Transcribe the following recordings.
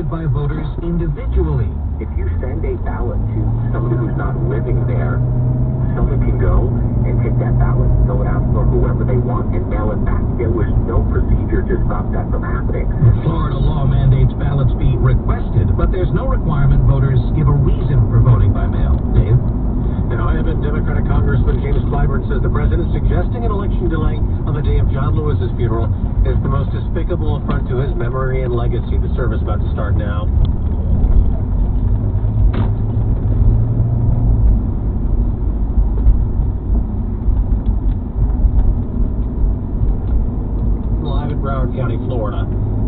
voted by voters individually. If you send a ballot to somebody who's not living there, someone can go and take that ballot, fill it out for whoever they want, and mail it back. There was no procedure to stop that from happening. Florida law mandates ballots be requested, but there's no requirement voters give a reason for voting by mail. Dave? Now, Iowa Democratic Congressman James Clyburn says the president suggesting an election delay on the day of John Lewis's funeral is the most despicable affront to his memory and legacy. The service about to start now. Live in Broward County, Florida.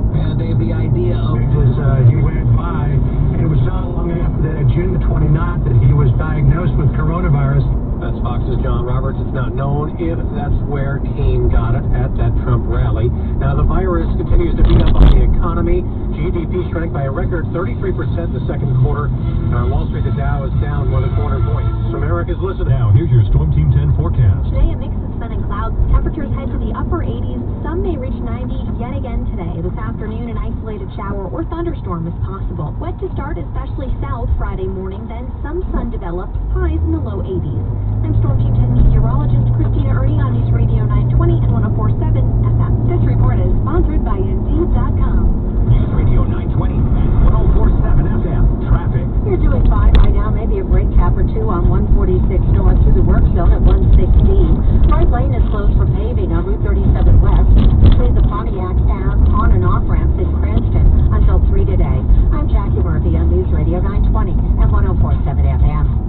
And Dave, the idea of was he went by, and it was not long after that, June the 29th, that he was diagnosed with coronavirus. That's Fox's John Roberts. It's not known if that's where Kane got it at that Trump rally. Now, the virus continues to beat up on the economy. GDP shrank by a record 33% in the second quarter. And on Wall Street, the Dow is down more than 400 points. America's listening. Now, here's your Storm Team 10 forecast. Today, a mix of sun and clouds. Temperatures head to the upper 80s. Some may reach 90 yet again today. This afternoon, an isolated shower or thunderstorm is possible. Wet to start, especially south Friday morning. Then some sun develops. Highs in the low 80s. I'm Storm Team 10 meteorologist Christina Ernie on News Radio 920 and 104.7 FM. This report is sponsored by Indeed.com. News Radio 920 and 104.7 FM. Traffic. You're doing fine right now. Maybe a brake cap or two on 146 north through the work zone at 116. Right lane is closed for paving on Route 37 west between the Pontiac Ave on and off ramps in Cranston until 3 today. I'm Jackie Murphy on News Radio 920 and 104.7 FM.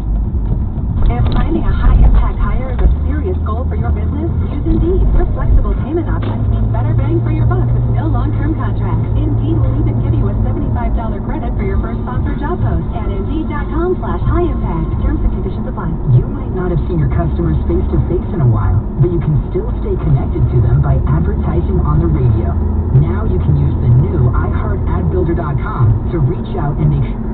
If finding a high-impact hire is a serious goal for your business, use Indeed. Their flexible payment options mean better bang for your buck with no long-term contracts. Indeed will even give you a $75 credit for your first sponsored job post at Indeed.com/high-impact. Terms and conditions apply. You might not have seen your customers face-to-face in a while, but you can still stay connected to them by advertising on the radio. Now you can use the new iHeartAdBuilder.com to reach out and make sure